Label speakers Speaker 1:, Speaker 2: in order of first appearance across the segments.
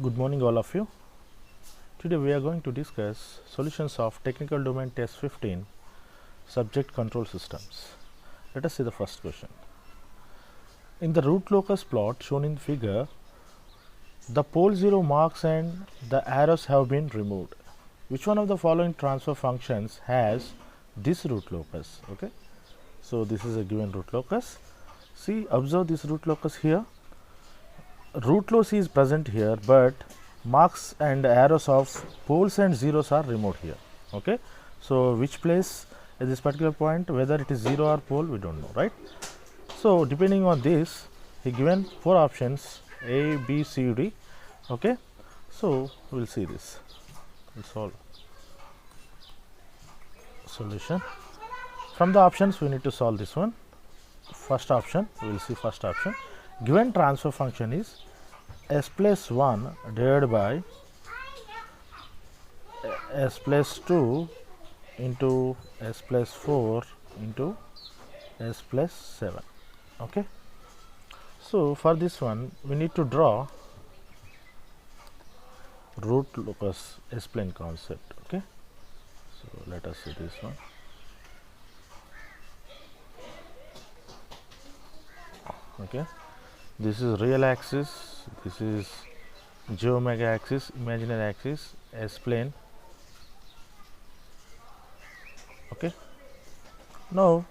Speaker 1: Good morning all of you. Today we are going to discuss solutions of technical domain test 15 subject control systems. Let us see the first question. In the root locus plot shown in the figure, the pole 0 marks and the arrows have been removed. Which one of the following transfer functions has this root locus? Okay, so this is a given root locus. See, observe this root locus here. Root loci is present here, but marks and arrows of poles and zeros are removed here. Okay, so which place at this particular point, whether it is 0 or pole, we don't know, right? So depending on this, he given 4 options A, B, C, D. Okay, so we'll see this. We'll solve solution. From the options, we need to solve this one. First option, we will see first option. Given transfer function is s plus 1 divided by s plus 2 into s plus 4 into s plus 7. Okay. So for this one, we need to draw root locus S-plane concept. Okay. So let us see this one. Okay. This is real axis, this is j omega axis, imaginary axis, S-plane. Okay. Now,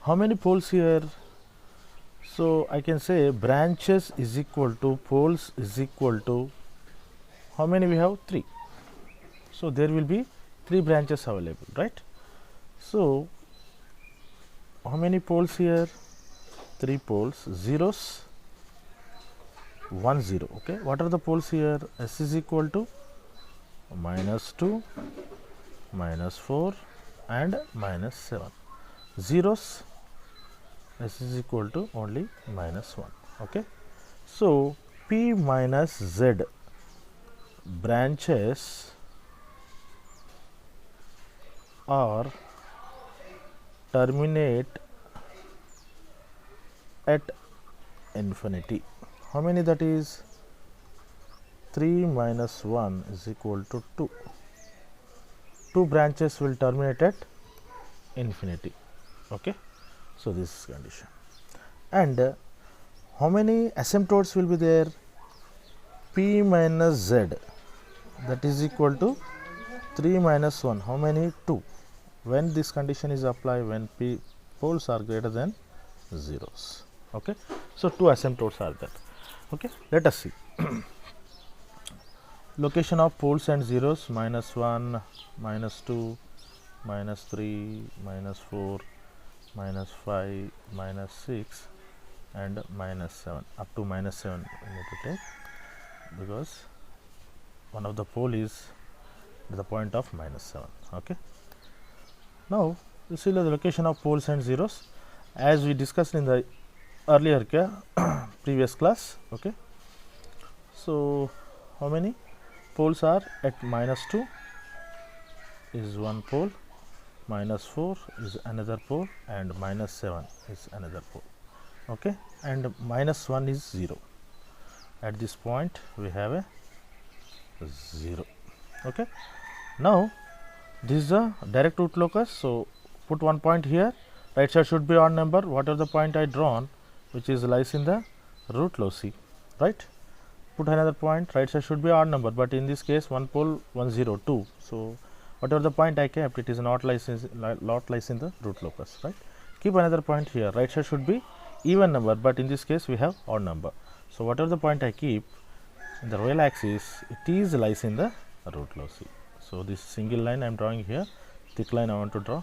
Speaker 1: how many poles here? So I can say branches is equal to poles is equal to, how many we have? 3. So there will be 3 branches available, right? So how many poles here? 3 poles, zeros, 1 0. Okay, what are the poles here? S is equal to -2, -4 and -7. Zeros, S is equal to only -1. Okay, so P minus Z branches are terminate at infinity. How many that is? 3 minus 1 is equal to 2. 2 branches will terminate at infinity. Okay, so this is condition. And how many asymptotes will be there? P minus Z, that is equal to 3 minus 1. How many? 2. When this condition is applied, when P poles are greater than zeros. Okay, so 2 asymptotes are there. Okay, let us see. Location of poles and zeros: -1, -2, -3, -4, -5, -6 and -7. Up to -7 we need to take, because one of the pole is at the point of -7. Okay. Now you see the location of poles and zeros as we discussed in the earlier previous class. Okay. So how many poles are at? -2 is one pole, -4 is another pole and -7 is another pole. Okay, and -1 is 0. At this point we have a 0. Okay. Now this is a direct root locus, so put one point here. Right side should be odd number. Whatever the point I drawn, which is lies in the root loci, right? Put another point. Right side should be odd number, but in this case, one pole, 1 0 2. So whatever the point I kept, it is not lies in the root locus, right? Keep another point here. Right side should be even number, but in this case we have odd number. So whatever the point I keep in the real axis, it is lies in the root loci. So this single line I am drawing here, thick line I want to draw.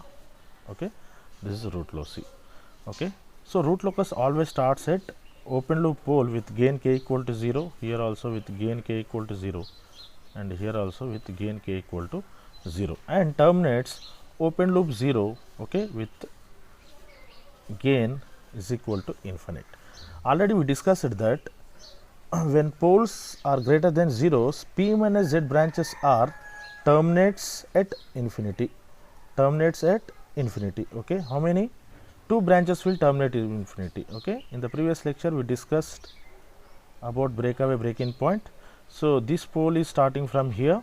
Speaker 1: Okay, this is root loci. Okay, so root locus always starts at open loop pole with gain k equal to 0. Here also with gain k equal to 0, and here also with gain k equal to 0, and terminates open loop 0. Okay, with gain is equal to infinite. Already we discussed that when poles are greater than zeros, P minus Z branches are terminates at infinity. Terminates at infinity. Okay, how many? 2 branches will terminate in infinity. Okay, in the previous lecture we discussed about breakaway break-in point. So this pole is starting from here,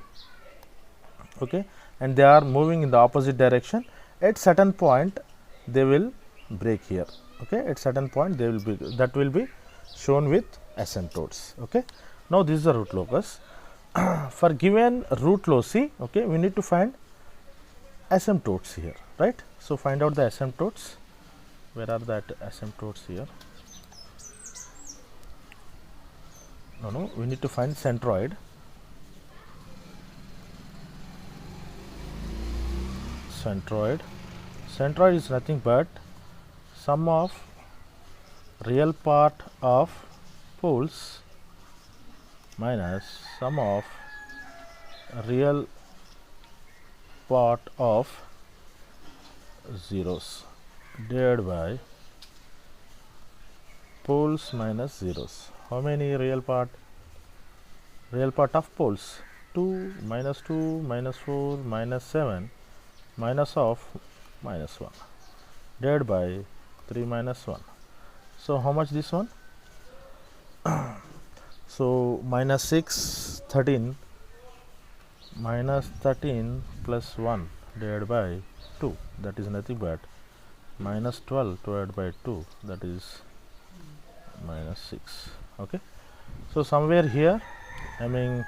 Speaker 1: okay, and they are moving in the opposite direction. At certain point they will break here, okay, at certain point they will be, that will be shown with asymptotes, okay. Now this is the root locus. For given root loci, okay, we need to find asymptotes here, right? So find out the asymptotes. Where are the asymptotes here? No, we need to find centroid. Centroid is nothing but sum of real part of poles minus sum of real part of zeros divided by poles minus zeros. How many real part? Real part of poles 2, minus 2, minus 4, minus 7, minus of minus 1 divided by 3 minus 1. So how much this one? So minus 6, 13, minus 13 plus 1 divided by 2, that is nothing but minus 12 divided by 2, that is minus 6, okay. So somewhere here, I mean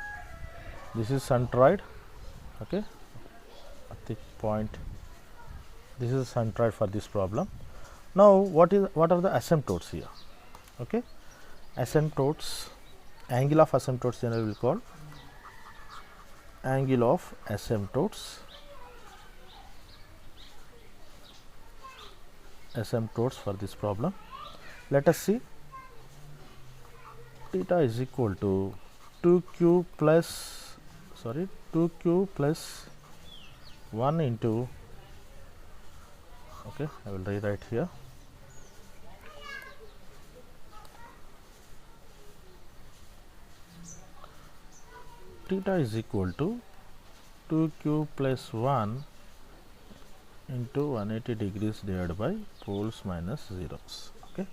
Speaker 1: this is centroid, okay, at the point this is centroid for this problem. Now what are the asymptotes here, okay. Asymptotes, angle of asymptotes generally will call angle of asymptotes for this problem. Let us see. Theta is equal to 2q plus 1 into, okay, I will rewrite here, theta is equal to 2q plus 1 into 180 degrees divided by poles minus zeros, okay.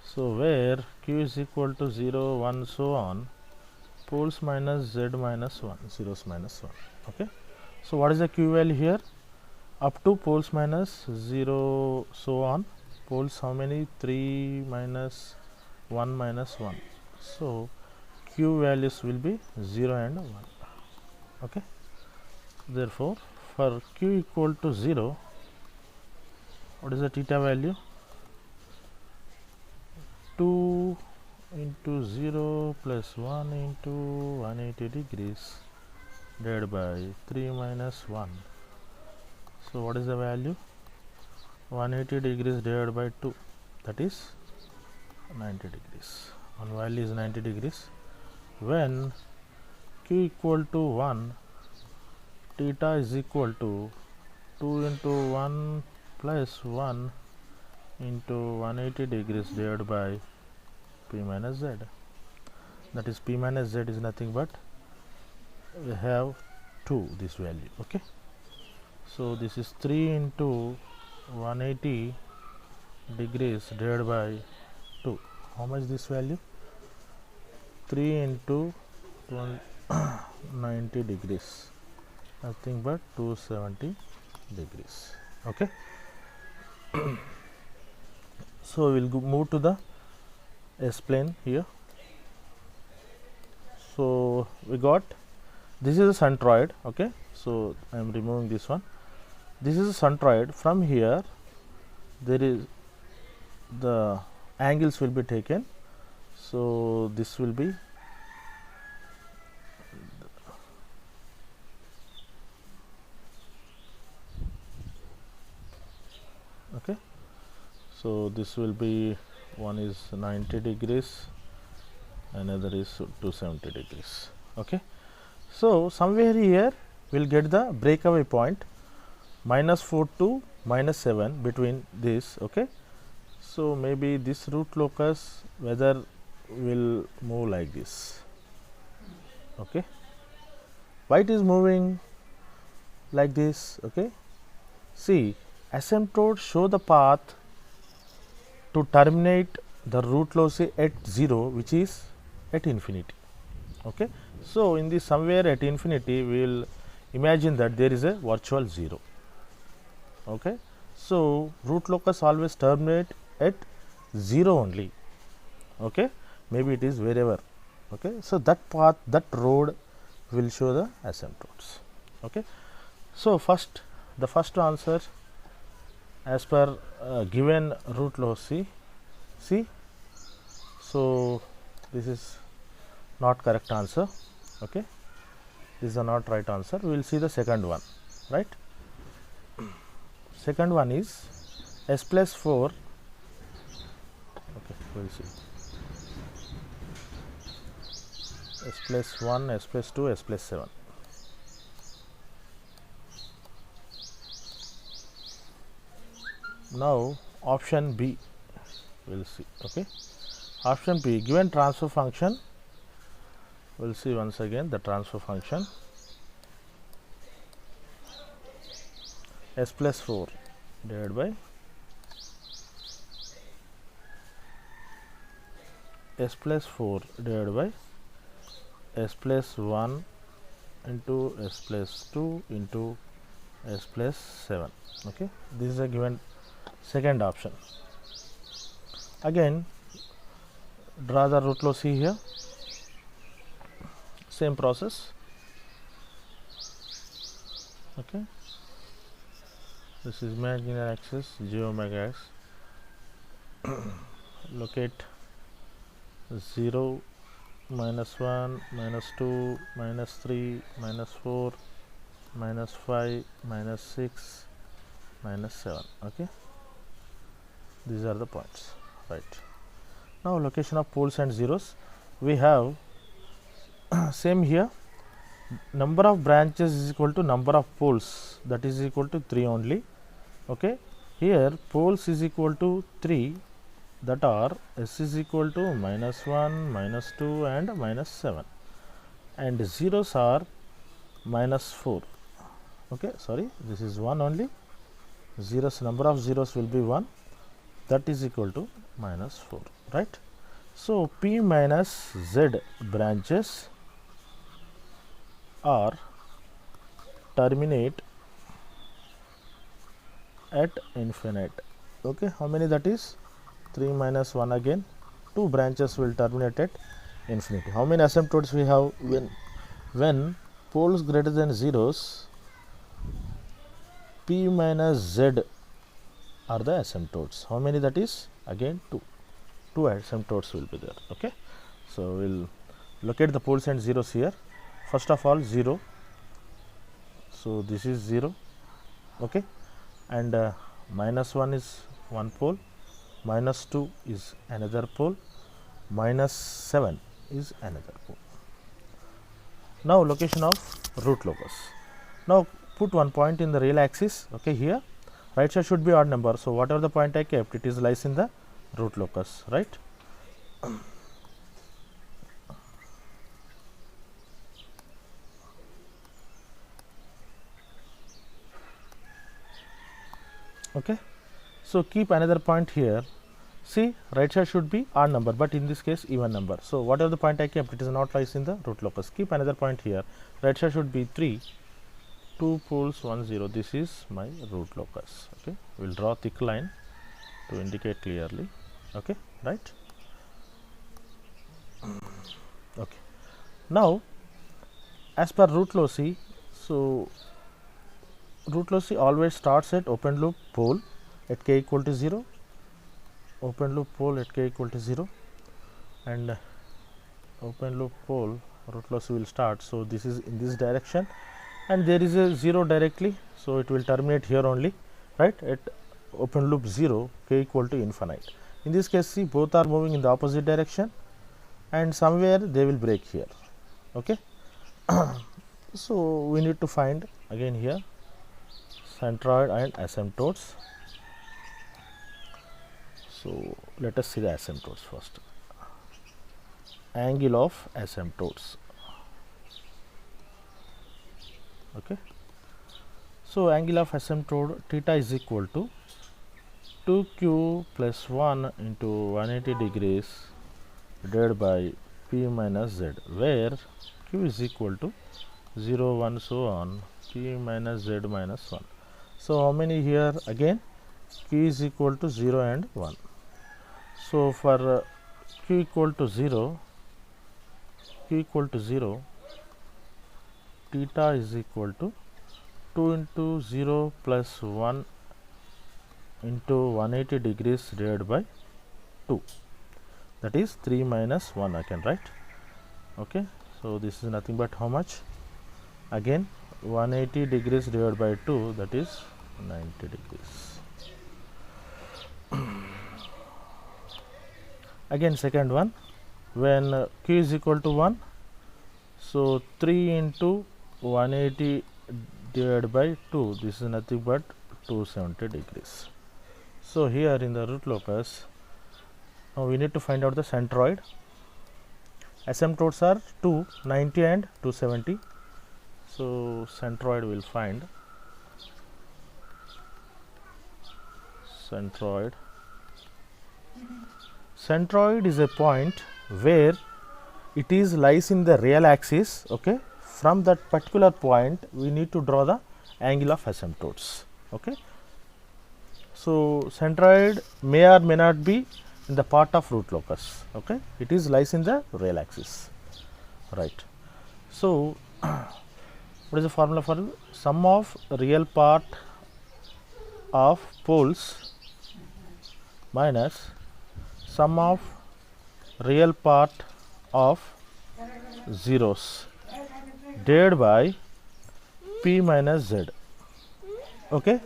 Speaker 1: So where q is equal to 0, 1, so on, poles minus z minus 1, zeros minus 1, okay. So what is the q value here? Up to poles minus 0, so on, poles how many? 3 minus 1 minus 1. So q values will be 0 and 1, okay. Therefore for q equal to 0, what is the theta value? 2 into 0 plus 1 into 180 degrees divided by 3 minus 1. So what is the value? 180 degrees divided by 2, that is 90 degrees. One value is 90 degrees. When q equal to 1, theta is equal to 2 into 1 plus 1 into 180 degrees divided by p minus z, that is p minus z is nothing but we have 2, this value, okay. So this is 3 into 180 degrees divided by 2. How much this value? 3 into 90 degrees, nothing but 270 degrees, okay. So we will move to the S plane here. So we got, this is a centroid, okay. So I am removing this one. This is a centroid. From here there is, the angles will be taken. So this will be, okay. So this will be, one is 90 degrees, another is 270 degrees, okay. So somewhere here we will get the breakaway point minus 4 to minus 7 between this, okay. So maybe this root locus whether will move like this, okay. Why it is moving like this, okay. See, asymptotes show the path to terminate the root loci at 0, which is at infinity. Okay, so in the somewhere at infinity we will imagine that there is a virtual 0. Okay, so root locus always terminate at 0 only. Okay, maybe it is wherever. Okay, so that path, that road will show the asymptotes. Okay, so the first answer as per given root loci. See, so this is not correct answer. Okay, this is a not right answer. We will see the second one, right? Second one is s plus 4. Okay, we will see s plus 1, s plus 2, s plus 7. Now option B we will see. Okay, option B, given transfer function, we will see once again the transfer function s plus 4 divided by s plus 4 divided by s plus 1 into s plus 2 into s plus 7. Okay, this is a given second option. Again draw the root loci here, same process. Okay, this is imaginary axis j omega x. Locate 0, minus 1, minus 2, minus 3, minus 4, minus 5, minus 6, minus 7. Okay, these are the points, right? Now location of poles and zeros, we have same here, number of branches is equal to number of poles, that is equal to 3 only. Okay, here poles is equal to 3, that are s is equal to minus 1, minus 2 and minus 7, and zeros are minus 4. Okay, sorry, this is 1 only, zeros, number of zeros will be 1, that is equal to minus 4, right? So p minus z branches are terminate at infinite. Okay, how many that is? 3 minus 1 again, 2 branches will terminate at infinity. How many asymptotes we have? When poles greater than zeros, p minus z are the asymptotes. How many that is? Again 2 asymptotes will be there. Okay, so we'll locate the poles and zeros here. First of all 0, so this is 0. Okay, and minus 1 is one pole, minus 2 is another pole, minus 7 is another pole. Now location of root locus. Now put one point in the real axis. Okay, here right side should be odd number, so whatever the point I kept, it is lies in the root locus, right? Okay, so keep another point here. See, right side should be odd number, but in this case even number. So whatever the point I kept, it is not lies in the root locus. Keep another point here. Right side should be 3, 2 poles 1 0. This is my root locus. Okay, we will draw thick line to indicate clearly. Okay, right? Okay, now as per root loci, so root loci always starts at open loop pole at k equal to 0, open loop pole at k equal to 0, and open loop pole root loci will start. So this is in this direction, and there is a 0 directly, so it will terminate here only, right, at open loop 0, k equal to infinite. In this case, see, both are moving in the opposite direction, and somewhere they will break here. Okay, so we need to find again here centroid and asymptotes. So let us see the asymptotes first. Angle of asymptotes. Okay, so angle of asymptote theta is equal to 2q plus 1 into 180 degrees divided by p minus z, where q is equal to 0 1 so on p minus z minus 1. So how many here? Again q is equal to 0 and 1. So for q equal to 0, theta is equal to 2 into 0 plus 1 into 180 degrees divided by 2, that is 3 minus 1 I can write. Okay, so this is nothing but how much? Again 180 degrees divided by 2, that is 90 degrees. Again second one, when q is equal to 1, so 3 into 180 divided by 2, this is nothing but 270 degrees. So here in the root locus, now we need to find out the centroid. Asymptotes are 2, 90 and 270. So centroid will find centroid. Centroid is a point where it is lies in the real axis. Okay, from that particular point we need to draw the angle of asymptotes. Okay, so centroid may or may not be in the part of root locus. Okay, it is lies in the real axis, right? So what is the formula for sum of real part of poles minus sum of real part of zeros divided by p minus z. Okay,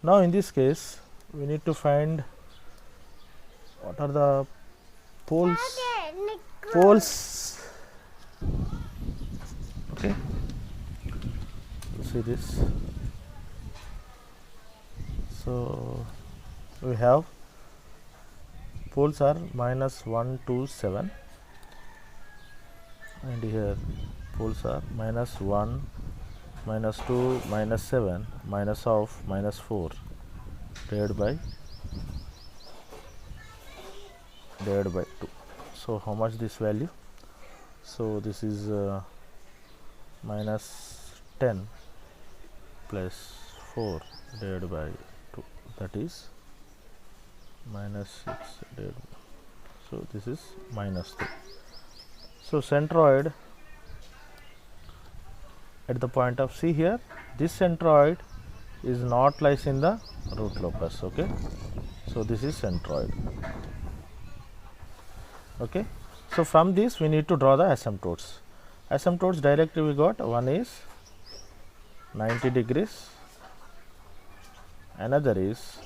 Speaker 1: now in this case we need to find what are the poles. Okay, see this. So we have poles are minus 1 2 7, and here poles are minus 1 minus 2 minus 7 minus of minus 4 divided by 2. So how much this value? So this is minus 10 plus 4 divided by 2, that is minus 6 divided by, so this is minus 2. So centroid at the point of C here, this centroid is not lies in the root locus. Okay, so this is centroid. Okay, so from this we need to draw the asymptotes. Asymptotes directly we got, one is 90 degrees, another is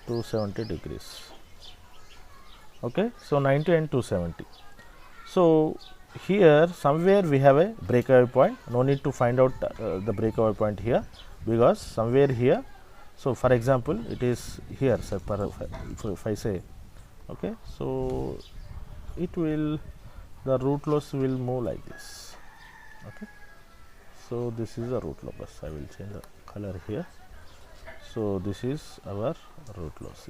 Speaker 1: 270 degrees. Okay, so 90 and 270. So here somewhere we have a breakaway point. No need to find out the breakaway point here, because somewhere here, so for example it is here. So if I say, okay, so it will, the root locus will move like this. Okay, so this is the root locus. I will change the color here. So this is our root locus.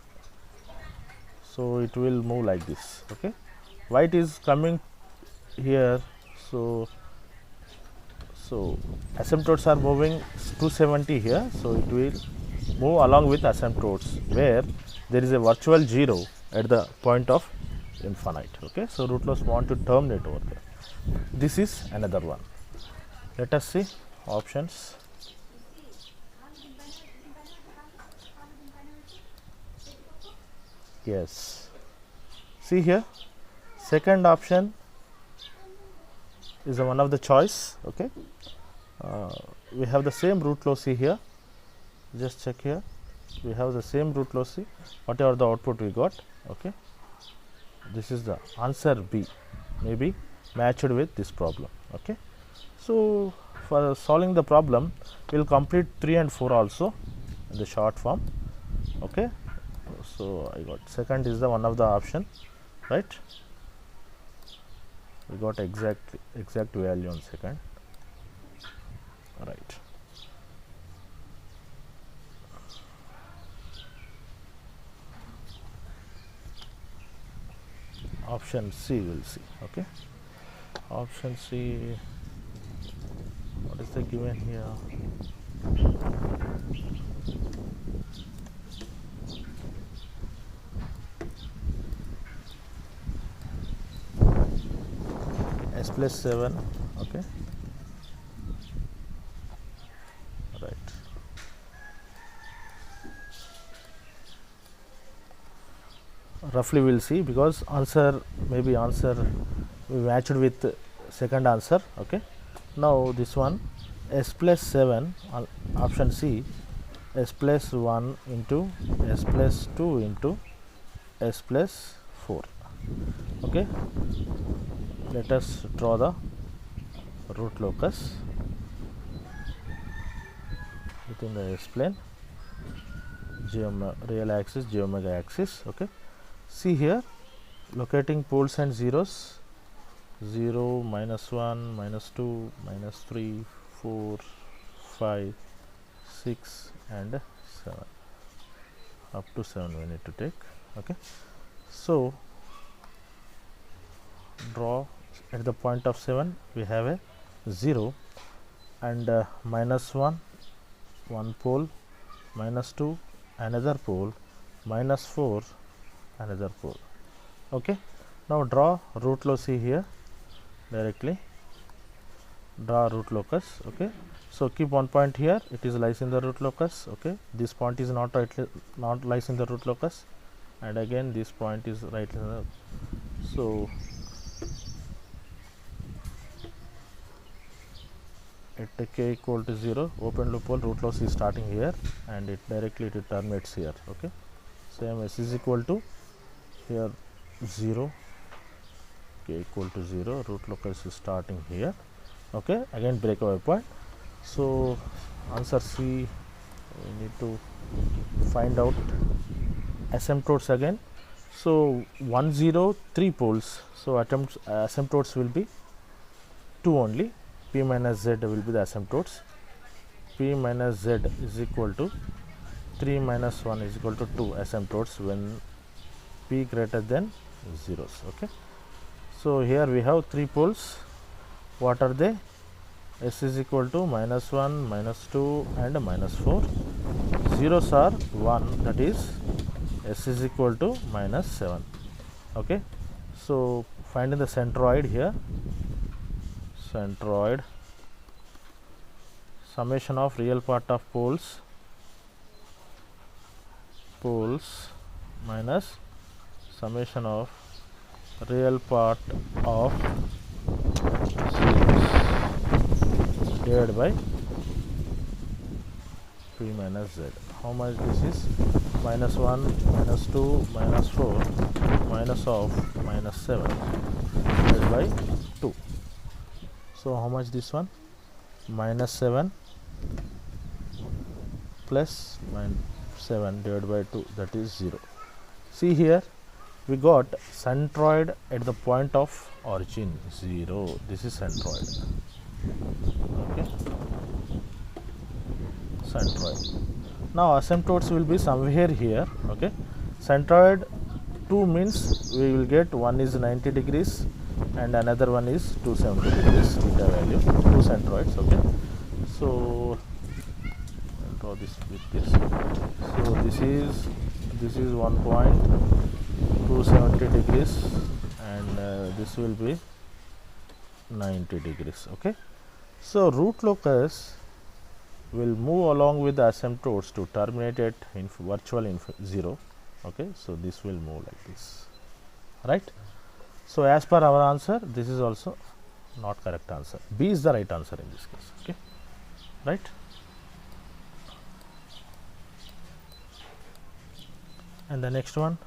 Speaker 1: So it will move like this. Okay, why it is coming here? So asymptotes are moving 270 here, so it will move along with asymptotes where there is a virtual 0 at the point of infinite. Okay, so root locus want to terminate over there. This is another one. Let us see options. Yes, see here, second option is one of the choice. Okay, we have the same root locus here. Just check here, we have the same root locus, whatever the output we got. Okay, this is the answer B, maybe matched with this problem. Okay, so for solving the problem we will complete 3 and 4 also in the short form. Okay, so I got second is the one of the option, right? We got exact value on second, right? option C will see. Okay, option C, what is the given here? S plus 7. Okay, right. Roughly we'll see, because answer maybe answer we matched with second answer. Okay, now this one S plus 7, option C, S plus 1 into S plus 2 into S plus 4. Okay, let us draw the root locus within the S plane, real axis, j omega axis. Okay, see here, locating poles and zeros, 0, minus 1, minus 2, minus 3, 4, 5, 6 and 7. Up to 7 we need to take. Okay, so draw at the point of 7 we have a 0 and minus 1, one pole, minus 2, another pole, minus 4, another pole. Okay, now draw root locus here, directly draw root locus. Okay, so keep one point here, it is lies in the root locus. Okay, this point is not lies in the root locus, and again this point is right in the, so at k equal to 0, open loop hole, root locus is starting here and it directly terminates here. Okay, same S is equal to here 0, k equal to 0, root locus is starting here. Okay, again breakaway point. So answer C, we need to find out asymptotes again. So 1, 0, 3 poles, so asymptotes will be 2 only. P minus Z will be the asymptotes. P minus Z is equal to 3 minus 1 is equal to 2 asymptotes when P greater than zeros. Okay, so here we have 3 poles. What are they? S is equal to minus 1, minus 2 and minus 4. Zeros are 1, that is S is equal to minus 7. Okay, so finding the centroid here, centroid, summation of real part of poles minus summation of real part of zeros divided by P minus Z. How much this is? Minus 1, minus 2, minus 4, minus of minus 7 divided by 2. So how much this one? Minus 7 plus minus 7 divided by 2, that is 0. See here, we got centroid at the point of origin 0. This is centroid. Okay, centroid. Now asymptotes will be somewhere here. Okay, centroid 2 means we will get one is 90 degrees and another one is 270 degrees theta value, 2 centroids. Okay, so I'll draw this with this. So this is 1 point 270 degrees and this will be 90 degrees. Okay, so root locus will move along with the asymptotes to terminate at virtual 0. Okay, so this will move like this, right? So as per our answer, this is also not correct answer. B is the right answer in this case. Okay, right? And the next one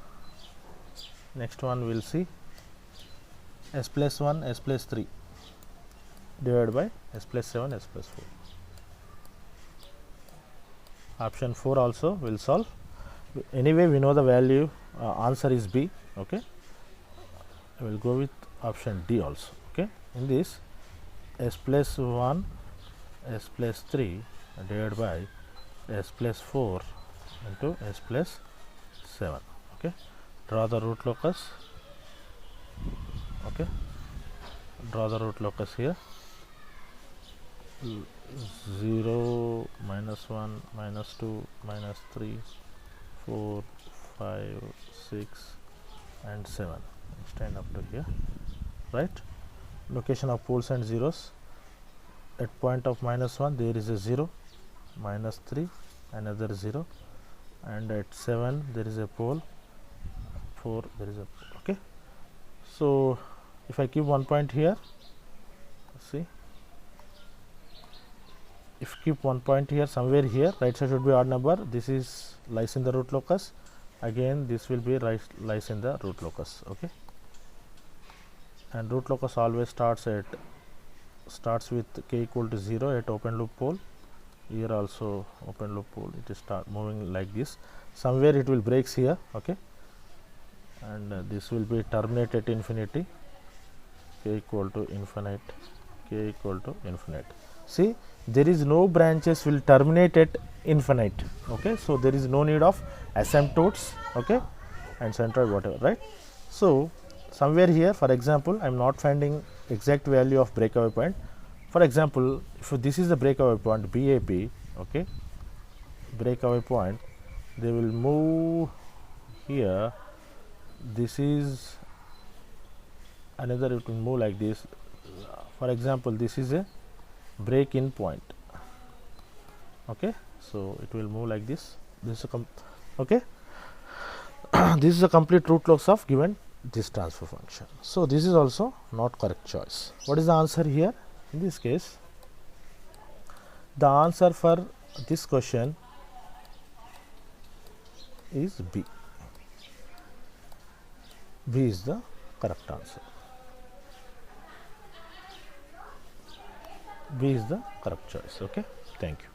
Speaker 1: we'll see S plus 1, S plus 3 divided by S plus 7, S plus 4. Option 4 also will solve. Anyway, we know the value, answer is B. Okay, I will go with option D also. Okay, in this S plus 1, S plus 3 divided by S plus 4 into S plus 7. Okay, draw the root locus. Okay, draw the root locus here. 0, -1, -2, -3, 4, 5, 6 and 7. Extend up to here, right? Location of poles and zeros. At point of -1 there is a 0, -3 another 0, and at 7 there is a pole, 4 there is a pole. Okay, so if I keep one point here, see, if keep one point here, somewhere here, right side should be odd number. This is lies in the root locus. Again this will be lies in the root locus. Okay, and root locus always starts with k equal to 0 at open loop pole. Here also open loop pole, it is start moving like this. Somewhere it will breaks here. Okay, and this will be terminate at infinity, k equal to infinite, k equal to infinite. See, there is no branches will terminate at infinite. Okay, so there is no need of asymptotes, okay, and centroid whatever, right? So somewhere here, for example, I am not finding exact value of breakaway point. For example, if this is the breakaway point BAP, okay, breakaway point, they will move here. This is another, it will move like this. For example, this is a break in point. Okay, so it will move like this. This is a okay. This is a complete root locus of given this transfer function. So this is also not correct choice. What is the answer here? In this case, the answer for this question is B. B is the correct answer. B is the correct choice. Okay, thank you.